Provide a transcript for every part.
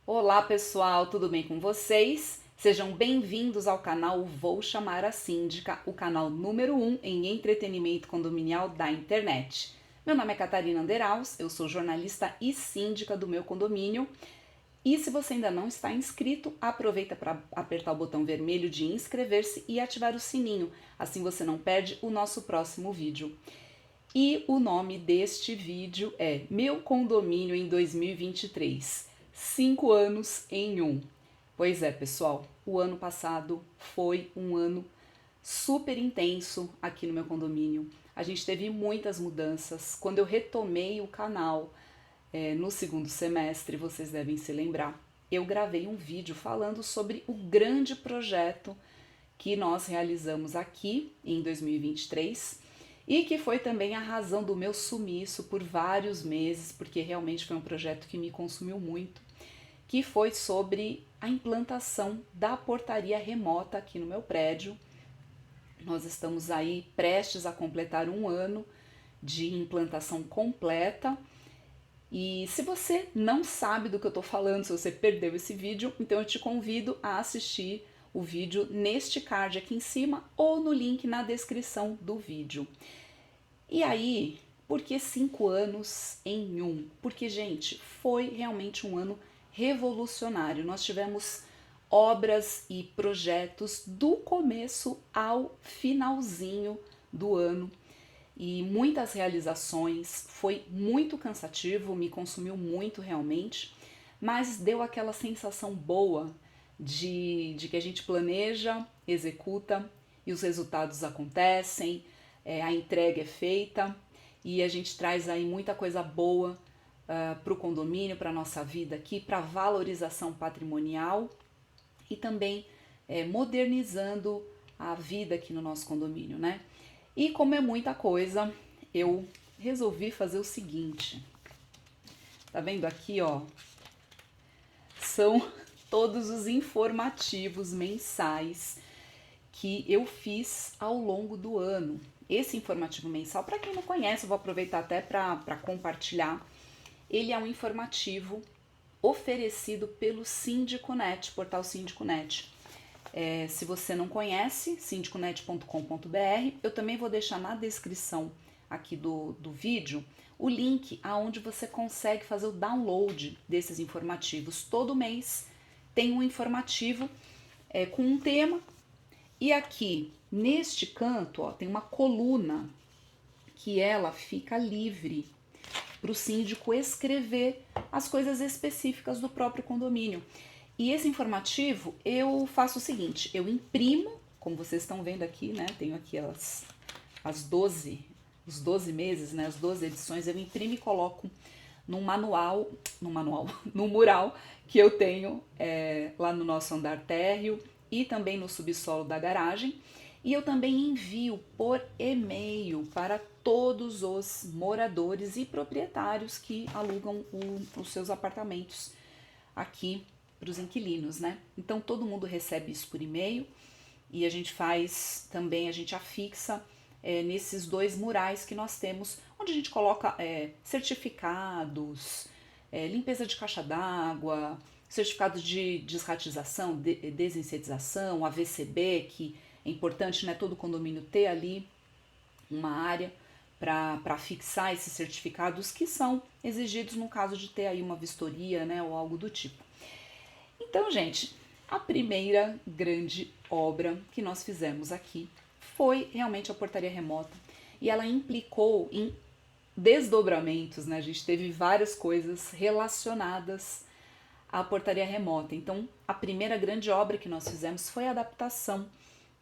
Olá pessoal, tudo bem com vocês? Sejam bem-vindos ao canal Vou Chamar a Síndica, o canal número 1 em entretenimento condominial da internet. Meu nome é Catarina Anderaus, eu sou jornalista e síndica do meu condomínio. E se você ainda não está inscrito, aproveita para apertar o botão vermelho de inscrever-se e ativar o sininho, assim você não perde o nosso próximo vídeo. E o nome deste vídeo é Meu Condomínio em 2023, 5 anos em um. Pois é, pessoal, o ano passado foi um ano super intenso aqui no meu condomínio. A gente teve muitas mudanças. Quando eu retomei o canal no segundo semestre, vocês devem se lembrar, eu gravei um vídeo falando sobre o grande projeto que nós realizamos aqui em 2023 e que foi também a razão do meu sumiço por vários meses, porque realmente foi um projeto que me consumiu muito, que foi sobre a implantação da portaria remota aqui no meu prédio. Nós estamos aí prestes a completar um ano de implantação completa. E se você não sabe do que eu estou falando, se você perdeu esse vídeo, então eu te convido a assistir o vídeo neste card aqui em cima ou no link na descrição do vídeo. E aí, por que 5 anos em um? Porque, gente, foi realmente um ano revolucionário. Nós tivemos obras e projetos do começo ao finalzinho do ano e muitas realizações. Foi muito cansativo, me consumiu muito realmente, mas deu aquela sensação boa de que a gente planeja, executa e os resultados acontecem, a entrega é feita e a gente traz aí muita coisa boa para o condomínio, para a nossa vida aqui, para a valorização patrimonial e também modernizando a vida aqui no nosso condomínio, né? E como é muita coisa, eu resolvi fazer o seguinte. Tá vendo aqui, ó? São todos os informativos mensais que eu fiz ao longo do ano. Esse informativo mensal, para quem não conhece, eu vou aproveitar até para compartilhar. Ele é um informativo oferecido pelo Síndico.net, portal Síndico.net. Se você não conhece, sindiconet.com.br, eu também vou deixar na descrição aqui do vídeo o link aonde você consegue fazer o download desses informativos. Todo mês tem um informativo com um tema e aqui neste canto ó, tem uma coluna que ela fica livre para o síndico escrever as coisas específicas do próprio condomínio. E esse informativo eu faço o seguinte, eu imprimo, como vocês estão vendo aqui, né? Tenho aqui os 12 meses, né? As 12 edições, eu imprimo e coloco num num mural que eu tenho lá no nosso andar térreo e também no subsolo da garagem. E eu também envio por e-mail para todos os moradores e proprietários que alugam os seus apartamentos aqui para os inquilinos, né? Então todo mundo recebe isso por e-mail e a gente faz também, a gente afixa nesses dois murais que nós temos, onde a gente coloca certificados, limpeza de caixa d'água, certificado de desratização, desinsetização, AVCB, que é importante, né, todo condomínio ter ali uma área para fixar esses certificados que são exigidos no caso de ter aí uma vistoria, né, ou algo do tipo. Então, gente, a primeira grande obra que nós fizemos aqui foi realmente a portaria remota e ela implicou em desdobramentos, né? A gente teve várias coisas relacionadas à portaria remota. Então, a primeira grande obra que nós fizemos foi a adaptação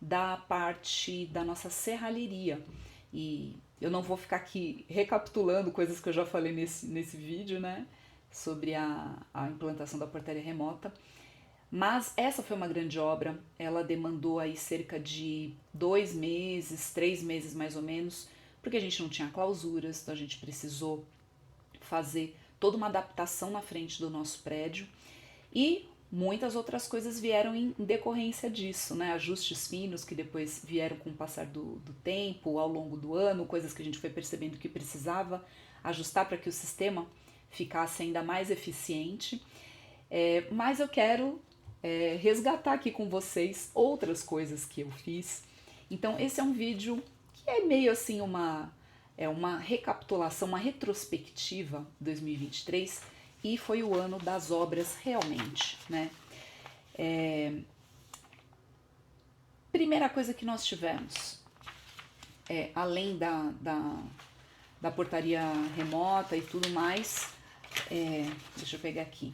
da parte da nossa serralheria. E eu não vou ficar aqui recapitulando coisas que eu já falei nesse vídeo, né? Sobre a implantação da portaria remota. Mas essa foi uma grande obra, ela demandou aí cerca de 2 meses, 3 meses mais ou menos, porque a gente não tinha clausuras, então a gente precisou fazer toda uma adaptação na frente do nosso prédio e muitas outras coisas vieram em decorrência disso, né? Ajustes finos que depois vieram com o passar do tempo, ao longo do ano, coisas que a gente foi percebendo que precisava ajustar para que o sistema ficasse ainda mais eficiente. Mas eu quero resgatar aqui com vocês outras coisas que eu fiz. Então esse é um vídeo que é meio assim uma recapitulação, uma retrospectiva 2023 e foi o ano das obras realmente, né? Primeira coisa que nós tivemos, além da portaria remota e tudo mais, deixa eu pegar aqui,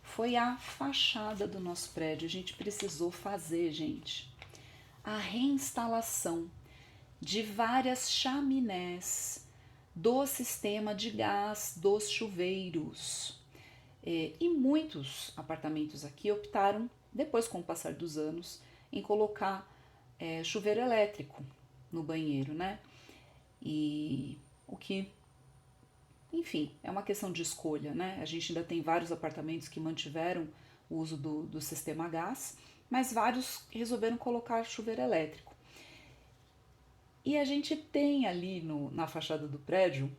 foi a fachada do nosso prédio. A gente precisou fazer, gente, a reinstalação de várias chaminés do sistema de gás dos chuveiros. E muitos apartamentos aqui optaram, depois com o passar dos anos, em colocar chuveiro elétrico no banheiro, né? E o que, enfim, é uma questão de escolha, né? A gente ainda tem vários apartamentos que mantiveram o uso do sistema a gás, mas vários resolveram colocar chuveiro elétrico. E a gente tem ali na fachada do prédio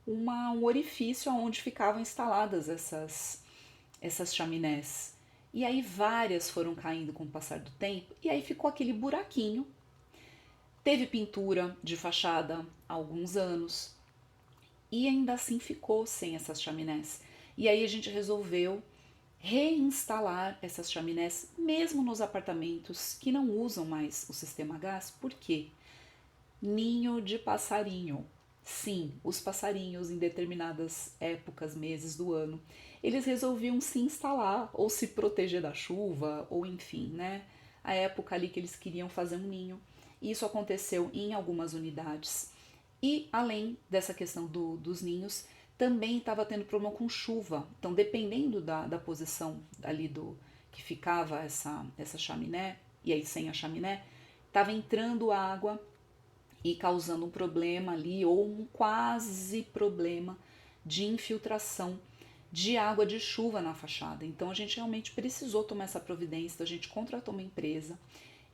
um orifício onde ficavam instaladas essas chaminés. E aí várias foram caindo com o passar do tempo, e aí ficou aquele buraquinho. Teve pintura de fachada há alguns anos, e ainda assim ficou sem essas chaminés. E aí a gente resolveu reinstalar essas chaminés, mesmo nos apartamentos que não usam mais o sistema a gás. Por quê? Ninho de passarinho. Sim, os passarinhos em determinadas épocas, meses do ano, eles resolviam se instalar ou se proteger da chuva, ou enfim, né? A época ali que eles queriam fazer um ninho. Isso aconteceu em algumas unidades. E além dessa questão dos ninhos, também estava tendo problema com chuva. Então, dependendo da posição ali que ficava essa chaminé, e aí sem a chaminé, estava entrando água e causando um problema ali, ou um quase problema de infiltração de água de chuva na fachada. Então a gente realmente precisou tomar essa providência, a gente contratou uma empresa,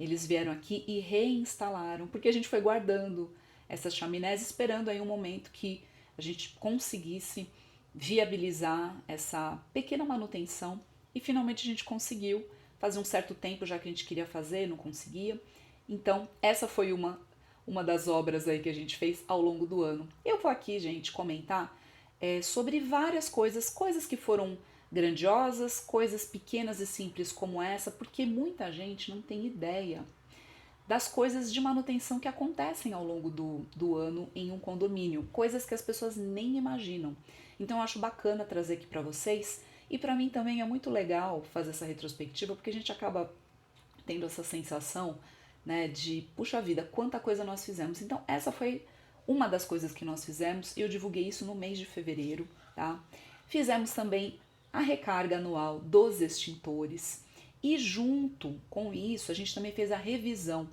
eles vieram aqui e reinstalaram, porque a gente foi guardando essas chaminés, esperando aí um momento que a gente conseguisse viabilizar essa pequena manutenção, e finalmente a gente conseguiu. Fazer um certo tempo já que a gente queria fazer, não conseguia. Então essa foi uma das obras aí que a gente fez ao longo do ano. Eu vou aqui, gente, comentar sobre várias coisas que foram grandiosas, coisas pequenas e simples como essa, porque muita gente não tem ideia das coisas de manutenção que acontecem ao longo do ano em um condomínio, coisas que as pessoas nem imaginam. Então eu acho bacana trazer aqui para vocês, e para mim também é muito legal fazer essa retrospectiva, porque a gente acaba tendo essa sensação, né, de puxa vida, quanta coisa nós fizemos. Então essa foi uma das coisas que nós fizemos, e eu divulguei isso no mês de fevereiro, tá? Fizemos também a recarga anual dos extintores, e junto com isso a gente também fez a revisão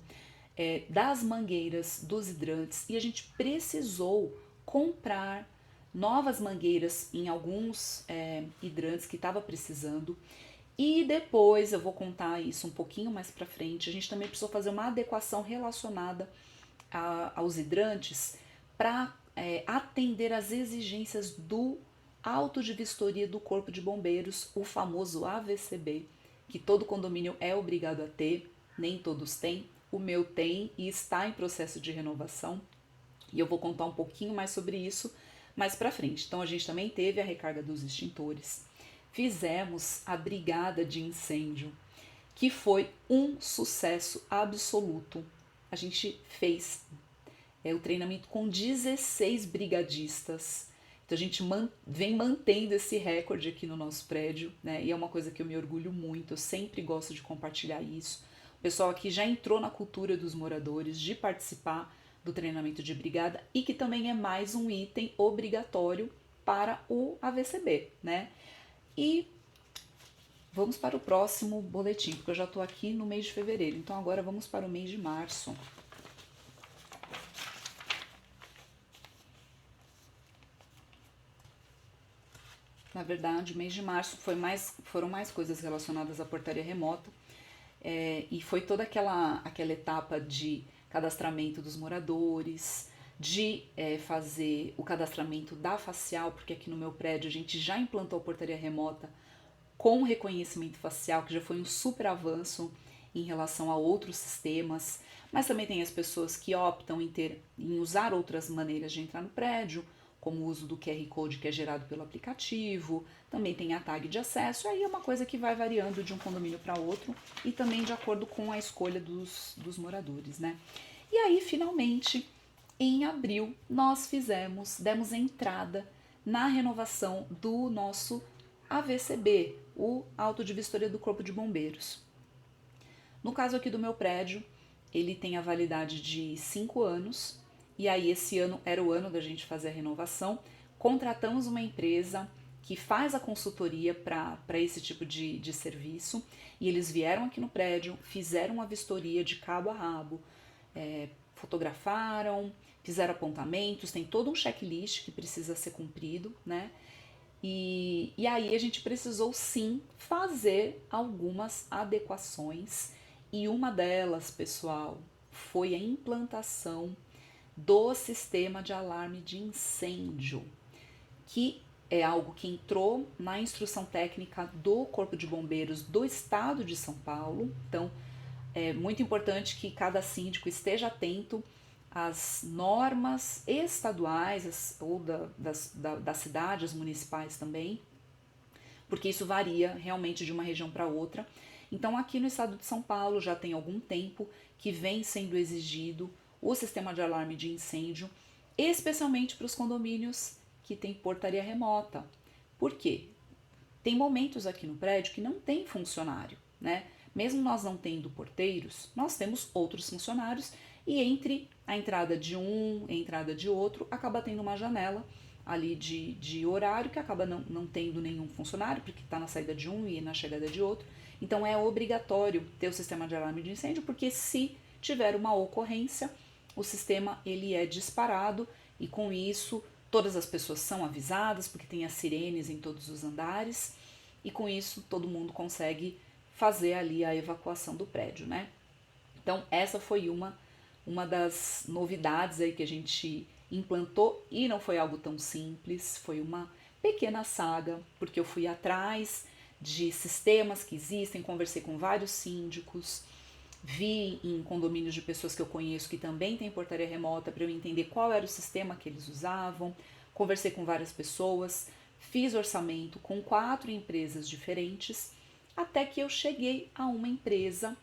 das mangueiras dos hidrantes, e a gente precisou comprar novas mangueiras em alguns hidrantes que estava precisando. E depois, eu vou contar isso um pouquinho mais pra frente, a gente também precisou fazer uma adequação relacionada aos hidrantes para atender às exigências do auto de vistoria do Corpo de Bombeiros, o famoso AVCB, que todo condomínio é obrigado a ter, nem todos têm, o meu tem e está em processo de renovação, e eu vou contar um pouquinho mais sobre isso mais pra frente. Então a gente também teve a recarga dos extintores. Fizemos a brigada de incêndio, que foi um sucesso absoluto. A gente fez o treinamento com 16 brigadistas. Então a gente vem mantendo esse recorde aqui no nosso prédio, né? E é uma coisa que eu me orgulho muito, eu sempre gosto de compartilhar isso. O pessoal aqui já entrou na cultura dos moradores de participar do treinamento de brigada, e que também é mais um item obrigatório para o AVCB, né? E vamos para o próximo boletim, porque eu já estou aqui no mês de fevereiro, então agora vamos para o mês de março. Na verdade, o mês de março foram mais coisas relacionadas à portaria remota, e foi toda aquela etapa de cadastramento dos moradores, de fazer o cadastramento da facial, porque aqui no meu prédio a gente já implantou a portaria remota com reconhecimento facial, que já foi um super avanço em relação a outros sistemas, mas também tem as pessoas que optam em usar outras maneiras de entrar no prédio, como o uso do QR Code que é gerado pelo aplicativo, também tem a tag de acesso, aí é uma coisa que vai variando de um condomínio para outro e também de acordo com a escolha dos moradores, né? E aí, finalmente, em abril, nós demos entrada na renovação do nosso AVCB, o Auto de Vistoria do Corpo de Bombeiros. No caso aqui do meu prédio, ele tem a validade de 5 anos, e aí esse ano era o ano da gente fazer a renovação. Contratamos uma empresa que faz a consultoria para esse tipo de serviço, e eles vieram aqui no prédio, fizeram uma vistoria de cabo a rabo, fotografaram, fizeram apontamentos, tem todo um checklist que precisa ser cumprido, né? E aí a gente precisou sim fazer algumas adequações, e uma delas, pessoal, foi a implantação do sistema de alarme de incêndio, que é algo que entrou na instrução técnica do Corpo de Bombeiros do Estado de São Paulo. Então, é muito importante que cada síndico esteja atento às normas estaduais ou das cidades municipais também, porque isso varia realmente de uma região para outra. Então, aqui no estado de São Paulo já tem algum tempo que vem sendo exigido o sistema de alarme de incêndio, especialmente para os condomínios que tem portaria remota. Por quê? Tem momentos aqui no prédio que não tem funcionário, né? Mesmo nós não tendo porteiros, nós temos outros funcionários, e entre a entrada de um e a entrada de outro, acaba tendo uma janela ali de horário que acaba não tendo nenhum funcionário, porque está na saída de um e na chegada de outro. Então é obrigatório ter o sistema de alarme de incêndio, porque se tiver uma ocorrência, o sistema ele é disparado, e com isso todas as pessoas são avisadas, porque tem as sirenes em todos os andares, e com isso todo mundo consegue fazer ali a evacuação do prédio, né? Então essa foi uma das novidades aí que a gente implantou, e não foi algo tão simples, foi uma pequena saga, porque eu fui atrás de sistemas que existem, conversei com vários síndicos, vi em condomínios de pessoas que eu conheço que também tem portaria remota para eu entender qual era o sistema que eles usavam, conversei com várias pessoas, fiz orçamento com 4 empresas diferentes, até que eu cheguei a uma empresa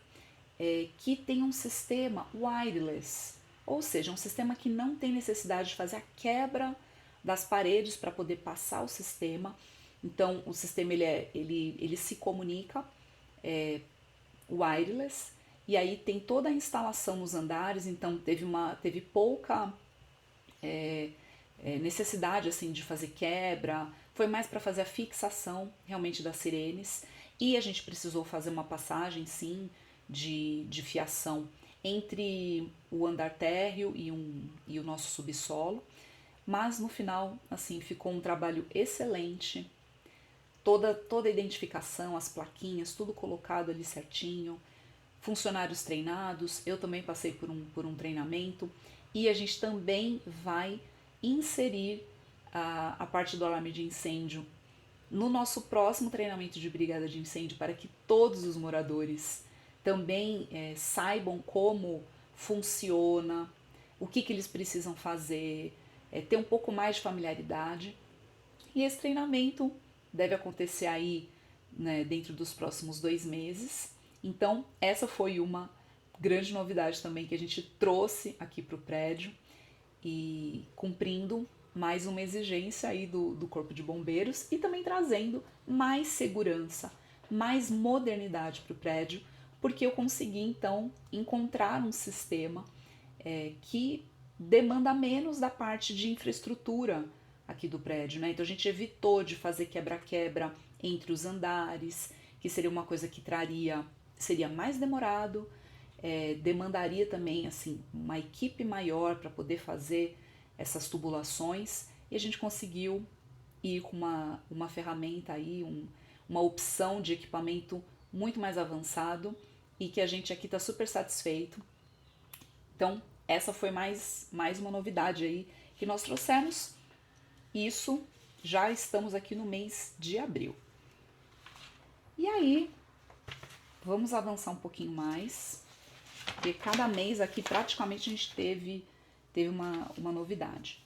que tem um sistema wireless, ou seja, um sistema que não tem necessidade de fazer a quebra das paredes para poder passar o sistema. Então, o sistema ele se comunica wireless, e aí tem toda a instalação nos andares, então teve pouca necessidade assim de fazer quebra, foi mais para fazer a fixação realmente das sirenes, e a gente precisou fazer uma passagem sim de fiação entre o andar térreo e o nosso subsolo, mas no final assim ficou um trabalho excelente, toda a identificação, as plaquinhas, tudo colocado ali certinho, funcionários treinados, eu também passei por um treinamento, e a gente também vai inserir a parte do alarme de incêndio no nosso próximo treinamento de brigada de incêndio, para que todos os moradores também saibam como funciona, o que eles precisam fazer, ter um pouco mais de familiaridade. E esse treinamento deve acontecer aí, né, dentro dos próximos 2 meses. Então, essa foi uma grande novidade também que a gente trouxe aqui para o prédio, e cumprindo mais uma exigência aí do Corpo de Bombeiros, e também trazendo mais segurança, mais modernidade para o prédio, porque eu consegui então encontrar um sistema que demanda menos da parte de infraestrutura aqui do prédio, né? Então a gente evitou de fazer quebra-quebra entre os andares, que seria uma coisa que seria mais demorado, demandaria também assim uma equipe maior para poder fazer essas tubulações, e a gente conseguiu ir com uma ferramenta aí, uma opção de equipamento muito mais avançado, e que a gente aqui está super satisfeito. Então essa foi mais uma novidade aí que nós trouxemos. Isso já estamos aqui no mês de abril. E aí, vamos avançar um pouquinho mais, porque cada mês aqui praticamente a gente teve uma novidade.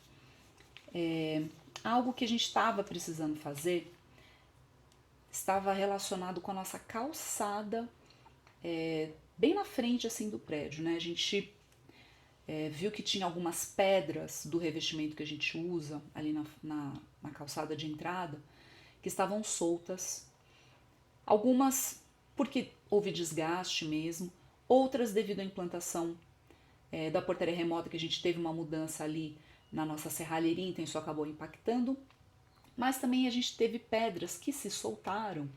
Algo que a gente estava precisando fazer estava relacionado com a nossa calçada, bem na frente assim do prédio, né? A gente viu que tinha algumas pedras do revestimento que a gente usa ali na calçada de entrada que estavam soltas. Algumas porque houve desgaste mesmo, outras devido à implantação da portaria remota, que a gente teve uma mudança ali na nossa serralheria, então isso acabou impactando. Mas também a gente teve pedras que se soltaram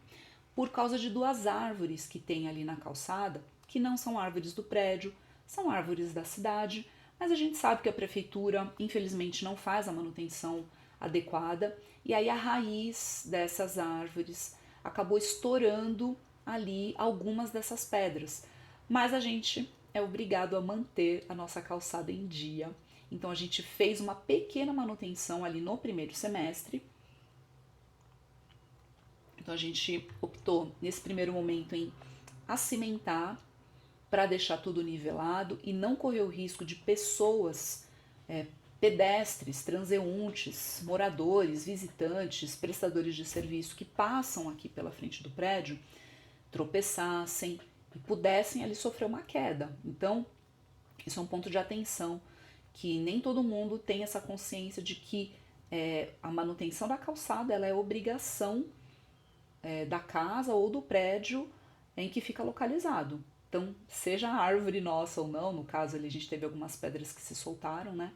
por causa de 2 árvores que tem ali na calçada, que não são árvores do prédio, são árvores da cidade, mas a gente sabe que a prefeitura, infelizmente, não faz a manutenção adequada, e aí a raiz dessas árvores acabou estourando ali algumas dessas pedras. Mas a gente é obrigado a manter a nossa calçada em dia. Então a gente fez uma pequena manutenção ali no primeiro semestre. Então a gente optou nesse primeiro momento em acimentar para deixar tudo nivelado e não correr o risco de pessoas, pedestres, transeuntes, moradores, visitantes, prestadores de serviço que passam aqui pela frente do prédio tropeçassem e pudessem ali sofrer uma queda. Então, isso é um ponto de atenção, que nem todo mundo tem essa consciência de que a manutenção da calçada ela é obrigação da casa ou do prédio em que fica localizado. Então, seja a árvore nossa ou não, no caso ali a gente teve algumas pedras que se soltaram, né?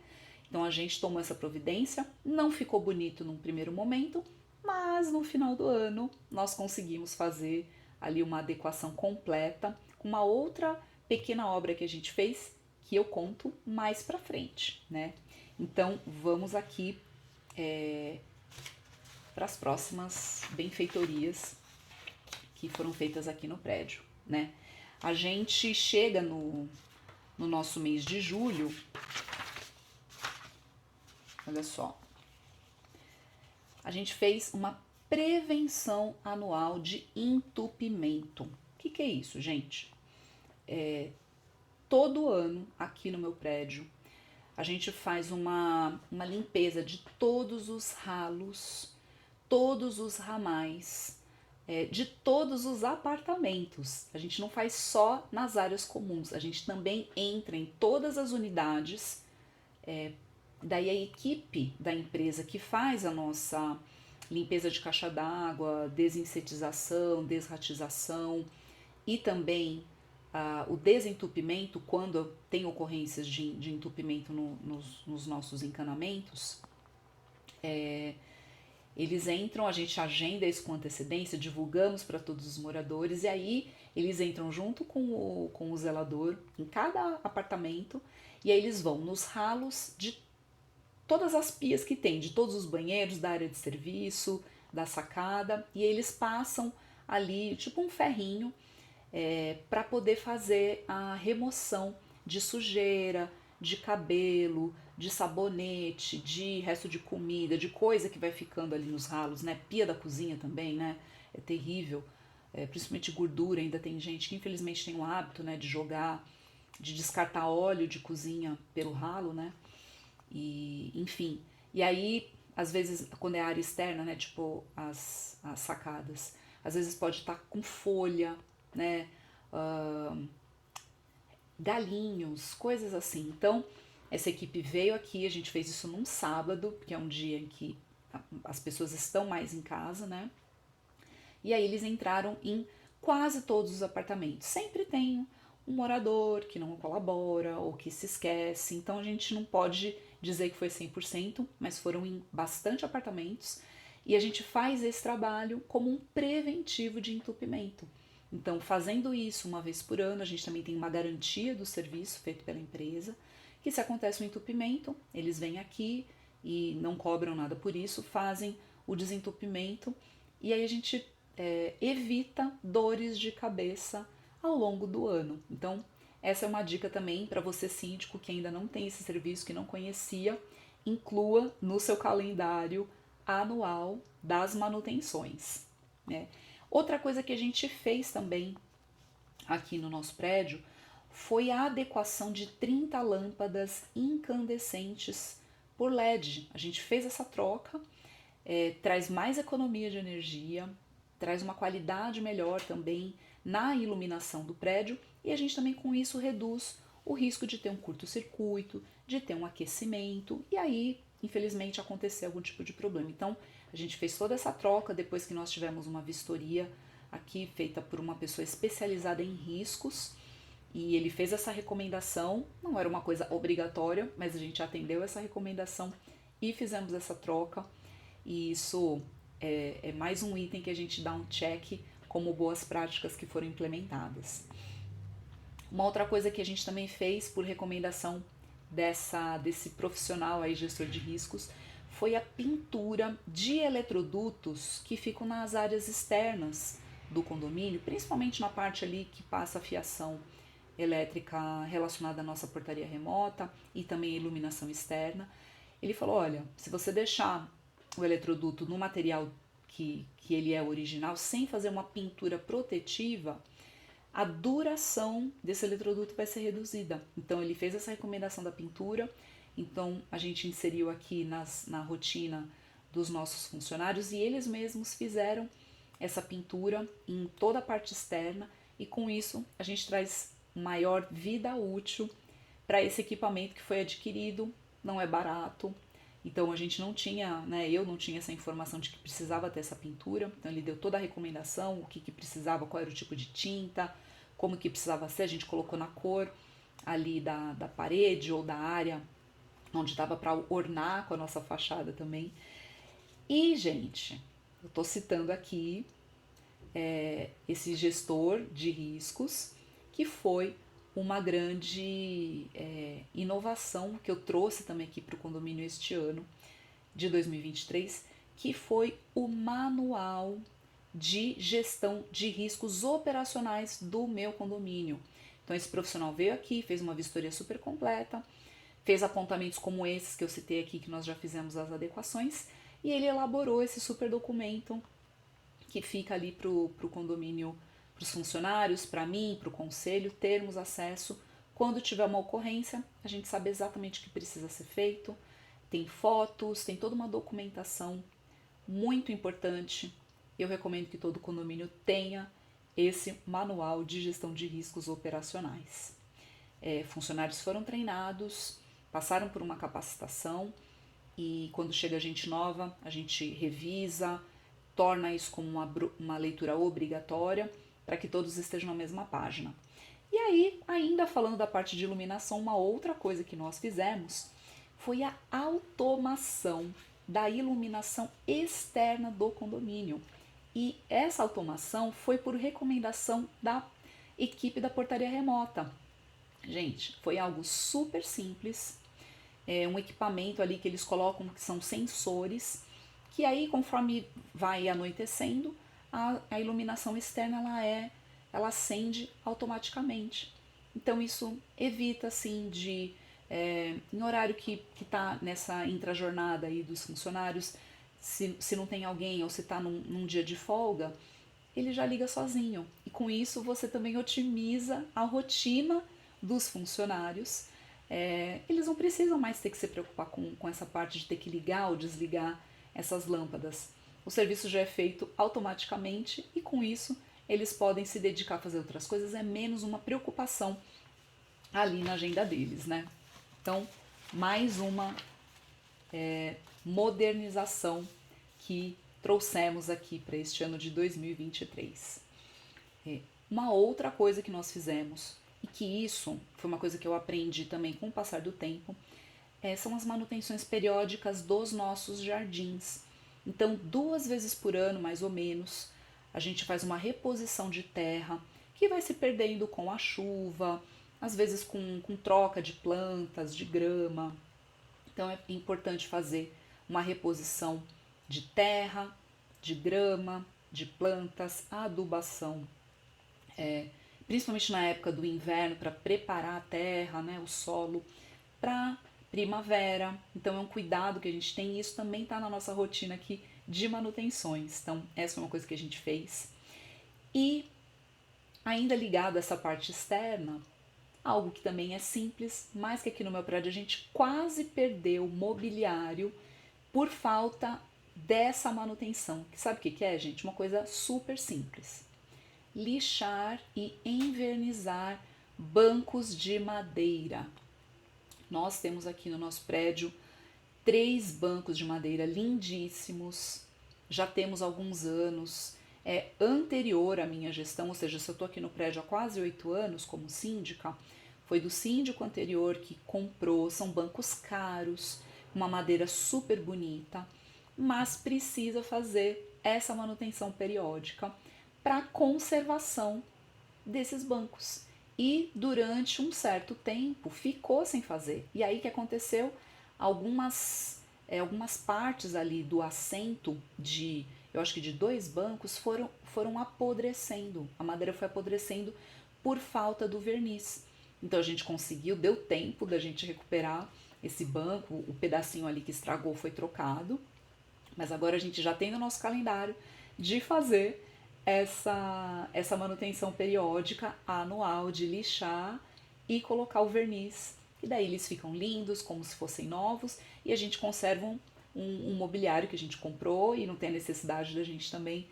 Então a gente tomou essa providência, não ficou bonito num primeiro momento, mas no final do ano nós conseguimos fazer ali uma adequação completa com uma outra pequena obra que a gente fez, que eu conto mais pra frente, né? Então vamos aqui para as próximas benfeitorias que foram feitas aqui no prédio, né? A gente chega no nosso mês de julho, olha só, a gente fez uma prevenção anual de entupimento. O que é isso, gente? Todo ano aqui no meu prédio a gente faz uma limpeza de todos os ralos, todos os ramais, de todos os apartamentos. A gente não faz só nas áreas comuns, a gente também entra em todas as unidades. Daí a equipe da empresa que faz a nossa limpeza de caixa d'água, desinsetização, desratização e também o desentupimento, quando tem ocorrências de entupimento nos nossos encanamentos, eles entram, a gente agenda isso com antecedência, divulgamos para todos os moradores e aí eles entram junto com o zelador em cada apartamento e aí eles vão nos ralos de todas as pias que tem, de todos os banheiros, da área de serviço, da sacada, e eles passam ali tipo um ferrinho para poder fazer a remoção de sujeira, de cabelo, de sabonete, de resto de comida, de coisa que vai ficando ali nos ralos, né? Pia da cozinha também, né? É terrível, principalmente gordura. Ainda tem gente que infelizmente tem o hábito, né, de jogar, de descartar óleo de cozinha pelo ralo, né? E enfim, e aí às vezes quando é área externa, né, tipo as sacadas, às vezes pode estar com folha, né, galinhos, coisas assim. Então essa equipe veio aqui, a gente fez isso num sábado, que é um dia em que as pessoas estão mais em casa, né? E aí eles entraram em quase todos os apartamentos. Sempre tem um morador que não colabora ou que se esquece, então a gente não pode dizer que foi 100%, mas foram em bastante apartamentos e a gente faz esse trabalho como um preventivo de entupimento. Então, fazendo isso uma vez por ano, a gente também tem uma garantia do serviço feito pela empresa, que se acontece um entupimento, eles vêm aqui e não cobram nada por isso, fazem o desentupimento e aí a gente evita dores de cabeça ao longo do ano. Então, essa é uma dica também para você síndico que ainda não tem esse serviço, que não conhecia, inclua no seu calendário anual das manutenções, né? Outra coisa que a gente fez também aqui no nosso prédio foi a adequação de 30 lâmpadas incandescentes por LED. A gente fez essa troca, traz mais economia de energia, traz uma qualidade melhor também na iluminação do prédio e a gente também com isso reduz o risco de ter um curto-circuito, de ter um aquecimento e aí, infelizmente, acontecer algum tipo de problema. Então, a gente fez toda essa troca depois que nós tivemos uma vistoria aqui feita por uma pessoa especializada em riscos e ele fez essa recomendação, não era uma coisa obrigatória, mas a gente atendeu essa recomendação e fizemos essa troca e isso é mais um item que a gente dá um check como boas práticas que foram implementadas. Uma outra coisa que a gente também fez por recomendação desse profissional aí, gestor de riscos, foi a pintura de eletrodutos que ficam nas áreas externas do condomínio, principalmente na parte ali que passa a fiação elétrica relacionada à nossa portaria remota e também a iluminação externa. Ele falou, olha, se você deixar o eletroduto no material que ele é original, sem fazer uma pintura protetiva, a duração desse eletroduto vai ser reduzida. Então ele fez essa recomendação da pintura, então a gente inseriu aqui na rotina dos nossos funcionários e eles mesmos fizeram essa pintura em toda a parte externa e com isso a gente traz maior vida útil para esse equipamento que foi adquirido, não é barato. Então a gente não tinha, eu não tinha essa informação de que precisava ter essa pintura, então ele deu toda a recomendação, o que precisava, qual era o tipo de tinta, como que precisava ser, a gente colocou na cor ali da parede ou da área onde dava para ornar com a nossa fachada também. E, gente, eu tô citando aqui esse gestor de riscos, que foi uma grande inovação que eu trouxe também aqui para o condomínio este ano, de 2023, que foi o manual de gestão de riscos operacionais do meu condomínio. Então esse profissional veio aqui, fez uma vistoria super completa, fez apontamentos como esses que eu citei aqui, que nós já fizemos as adequações, e ele elaborou esse super documento que fica ali para o condomínio, para os funcionários, para mim, para o conselho, termos acesso. Quando tiver uma ocorrência, a gente sabe exatamente o que precisa ser feito, tem fotos, tem toda uma documentação muito importante. Eu recomendo que todo condomínio tenha esse manual de gestão de riscos operacionais. Funcionários foram treinados, passaram por uma capacitação e quando chega gente nova, a gente revisa, torna isso como uma leitura obrigatória para que todos estejam na mesma página. E aí, ainda falando da parte de iluminação, uma outra coisa que nós fizemos foi a automação da iluminação externa do condomínio. E essa automação foi por recomendação da equipe da portaria remota. Gente, foi algo super simples, um equipamento ali que eles colocam que são sensores, que aí conforme vai anoitecendo, a iluminação externa ela acende automaticamente. Então isso evita assim de em horário que está nessa intrajornada aí dos funcionários, se não tem alguém ou se está num dia de folga, ele já liga sozinho. E com isso você também otimiza a rotina dos funcionários. Eles não precisam mais ter que se preocupar com essa parte de ter que ligar ou desligar essas lâmpadas. O serviço já é feito automaticamente e com isso eles podem se dedicar a fazer outras coisas, é menos uma preocupação ali na agenda deles, né? Então, mais uma modernização que trouxemos aqui para este ano de 2023. Uma outra coisa que nós fizemos, e que isso foi uma coisa que eu aprendi também com o passar do tempo, são as manutenções periódicas dos nossos jardins. Então, 2 vezes por ano, mais ou menos, a gente faz uma reposição de terra que vai se perdendo com a chuva, às vezes com troca de plantas, de grama. Então é importante fazer uma reposição de terra, de grama, de plantas, a adubação, principalmente na época do inverno, para preparar a terra, né, o solo, para primavera. Então é um cuidado que a gente tem e isso também está na nossa rotina aqui de manutenções. Então essa foi uma coisa que a gente fez. E ainda ligado a essa parte externa, algo que também é simples, mas que aqui no meu prédio a gente quase perdeu mobiliário por falta dessa manutenção. Que sabe o que é, gente? Uma coisa super simples. Lixar e envernizar bancos de madeira. Nós temos aqui no nosso prédio 3 bancos de madeira lindíssimos, já temos alguns anos, é anterior à minha gestão, ou seja, se eu estou aqui no prédio há quase 8 anos como síndica, foi do síndico anterior que comprou, são bancos caros, uma madeira super bonita, mas precisa fazer essa manutenção periódica para conservação desses bancos. E durante um certo tempo ficou sem fazer. E aí que aconteceu? Algumas partes ali do assento eu acho que de 2 bancos foram apodrecendo. A madeira foi apodrecendo por falta do verniz. Então a gente conseguiu, deu tempo da gente recuperar esse banco, o pedacinho ali que estragou foi trocado, mas agora a gente já tem no nosso calendário de fazer essa manutenção periódica anual, de lixar e colocar o verniz. E daí eles ficam lindos, como se fossem novos, e a gente conserva um mobiliário que a gente comprou e não tem a necessidade da gente também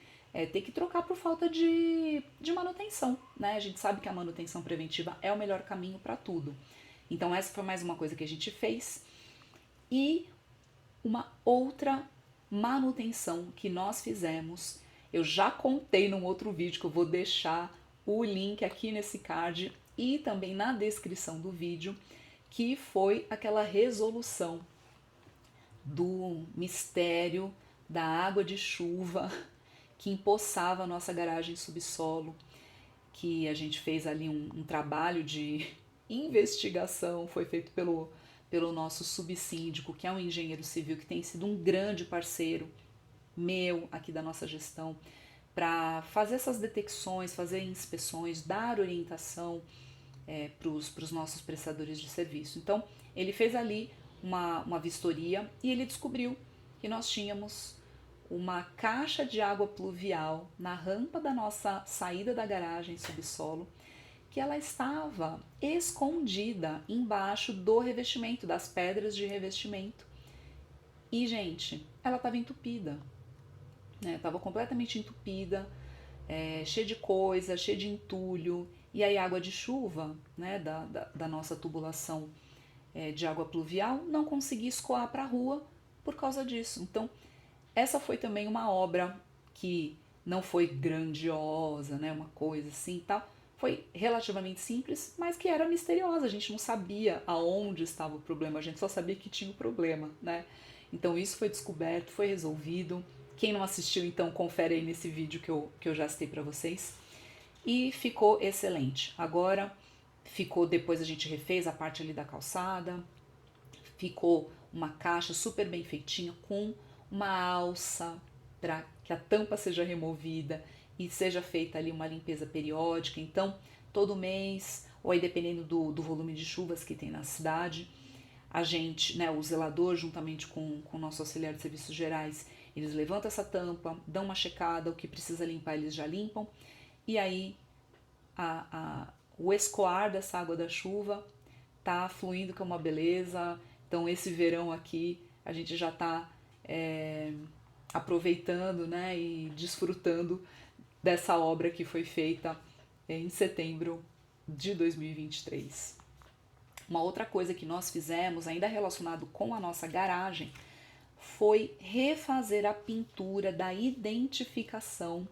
ter que trocar por falta de manutenção, né? A gente sabe que a manutenção preventiva é o melhor caminho para tudo. Então essa foi mais uma coisa que a gente fez. E uma outra manutenção que nós fizemos, eu já contei num outro vídeo que eu vou deixar o link aqui nesse card e também na descrição do vídeo, que foi aquela resolução do mistério da água de chuva que empoçava a nossa garagem subsolo, que a gente fez ali um trabalho de investigação, foi feito pelo nosso subsíndico, que é um engenheiro civil que tem sido um grande parceiro meu aqui da nossa gestão, para fazer essas detecções, fazer inspeções, dar orientação para os nossos prestadores de serviço. Então, ele fez ali uma vistoria e ele descobriu que nós tínhamos uma caixa de água pluvial na rampa da nossa saída da garagem subsolo, que ela estava escondida embaixo do revestimento, das pedras de revestimento. E, gente, ela estava entupida, né? Estava completamente entupida, cheia de coisa, cheia de entulho. E aí a água de chuva, né, da nossa tubulação de água pluvial não conseguia escoar para a rua por causa disso. Então, essa foi também uma obra que não foi grandiosa, né, uma coisa assim e tal. Foi relativamente simples, mas que era misteriosa. A gente não sabia aonde estava o problema, a gente só sabia que tinha o problema, né? Então isso foi descoberto, foi resolvido. Quem não assistiu, então, confere aí nesse vídeo que eu já citei para vocês. E ficou excelente. Agora depois a gente refez a parte ali da calçada, ficou uma caixa super bem feitinha com uma alça para que a tampa seja removida e seja feita ali uma limpeza periódica. Então, todo mês, ou aí dependendo do volume de chuvas que tem na cidade, a gente, né, o zelador, juntamente com o nosso auxiliar de serviços gerais, eles levantam essa tampa, dão uma checada, o que precisa limpar eles já limpam, e aí o escoar dessa água da chuva tá fluindo com uma beleza. Então esse verão aqui a gente já tá aproveitando, né, e desfrutando dessa obra que foi feita em setembro de 2023. Uma outra coisa que nós fizemos, ainda relacionado com a nossa garagem, foi refazer a pintura da identificação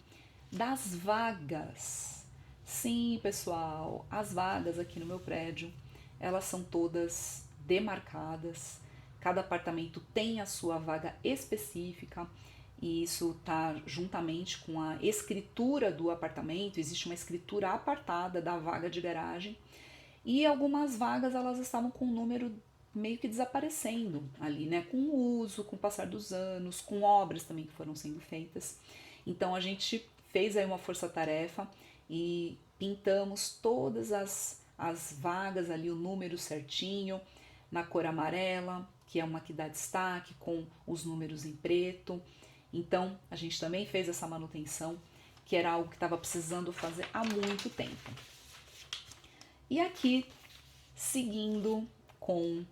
das vagas. Sim, pessoal, as vagas aqui no meu prédio, elas são todas demarcadas. Cada apartamento tem a sua vaga específica e isso está juntamente com a escritura do apartamento. Existe uma escritura apartada da vaga de garagem e algumas vagas elas estavam com o número meio que desaparecendo ali, né? Com o uso, com o passar dos anos, com obras também que foram sendo feitas. Então a gente fez aí uma força-tarefa e pintamos todas as vagas ali, o número certinho, na cor amarela, que é uma que dá destaque, com os números em preto. Então a gente também fez essa manutenção que era algo que estava precisando fazer há muito tempo. E aqui, seguindo com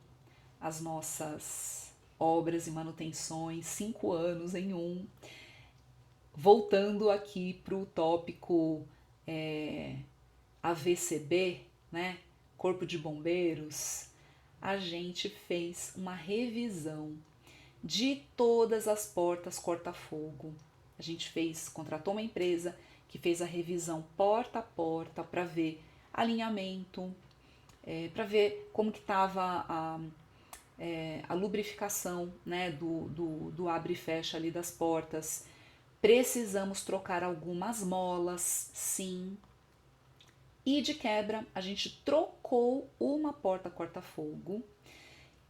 as nossas obras e manutenções, 5 anos em um, voltando aqui para o tópico AVCB, né? Corpo de Bombeiros, a gente fez uma revisão de todas as portas corta-fogo. A gente contratou uma empresa que fez a revisão porta a porta para ver alinhamento, para ver como que estava a lubrificação, né, do abre e fecha ali das portas. Precisamos trocar algumas molas, sim. E de quebra, a gente trocou uma porta corta-fogo,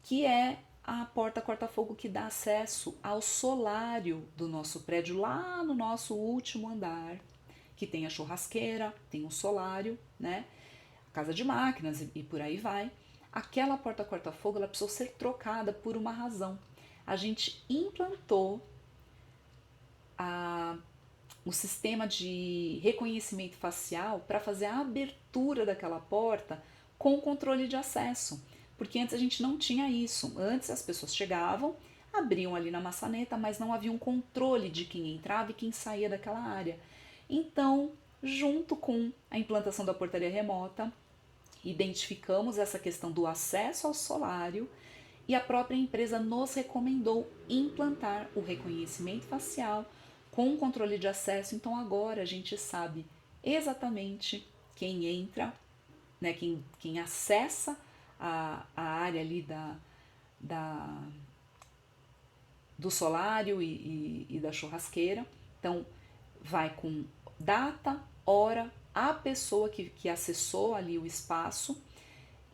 que é a porta corta-fogo que dá acesso ao solário do nosso prédio, lá no nosso último andar, que tem a churrasqueira, tem um solário, né? Casa de máquinas e por aí vai. Aquela porta corta-fogo, ela precisou ser trocada por uma razão. A gente implantou o sistema de reconhecimento facial para fazer a abertura daquela porta com controle de acesso, porque antes a gente não tinha isso. Antes as pessoas chegavam, abriam ali na maçaneta, mas não havia um controle de quem entrava e quem saía daquela área. Então, junto com a implantação da portaria remota, identificamos essa questão do acesso ao solário e a própria empresa nos recomendou implantar o reconhecimento facial com controle de acesso. Então agora a gente sabe exatamente quem entra, né, quem acessa a área ali do solário e da churrasqueira. Então vai com data, hora, a pessoa que acessou ali o espaço.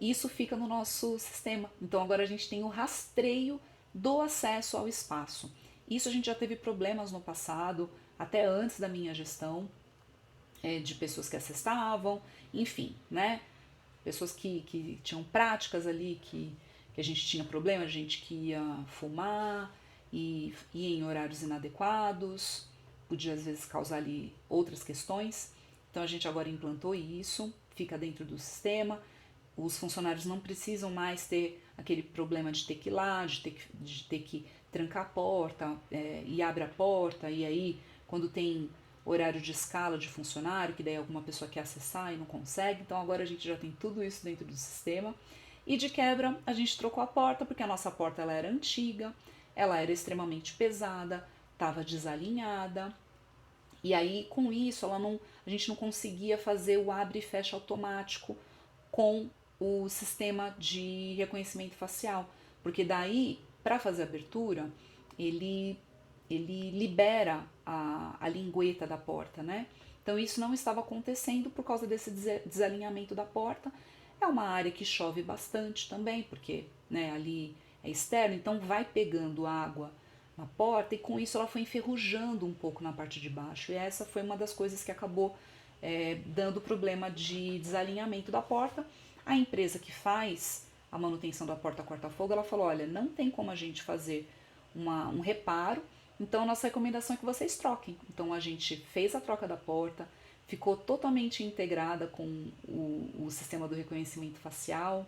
Isso fica no nosso sistema. Então agora a gente tem o rastreio do acesso ao espaço. Isso a gente já teve problemas no passado, até antes da minha gestão, de pessoas que acessavam, enfim, né? Pessoas que tinham práticas ali que a gente tinha problema, gente que ia fumar e ia em horários inadequados, podia às vezes causar ali outras questões. Então a gente agora implantou isso, fica dentro do sistema. Os funcionários não precisam mais ter aquele problema de ter que ir lá, de ter que trancar a porta e abre a porta, e aí quando tem horário de escala de funcionário, que daí alguma pessoa quer acessar e não consegue. Então agora a gente já tem tudo isso dentro do sistema. E de quebra a gente trocou a porta, porque a nossa porta ela era antiga, ela era extremamente pesada, estava desalinhada, e aí com isso a gente não conseguia fazer o abre e fecha automático com o sistema de reconhecimento facial, porque daí, para fazer a abertura, ele libera a lingueta da porta, né? Então isso não estava acontecendo por causa desse desalinhamento da porta. É uma área que chove bastante também, porque, né, ali é externo, então vai pegando água na porta e com isso ela foi enferrujando um pouco na parte de baixo. E essa foi uma das coisas que acabou dando problema de desalinhamento da porta. A empresa que faz a manutenção da porta corta-fogo, ela falou, olha, não tem como a gente fazer um reparo, então a nossa recomendação é que vocês troquem. Então a gente fez a troca da porta, ficou totalmente integrada com o sistema do reconhecimento facial,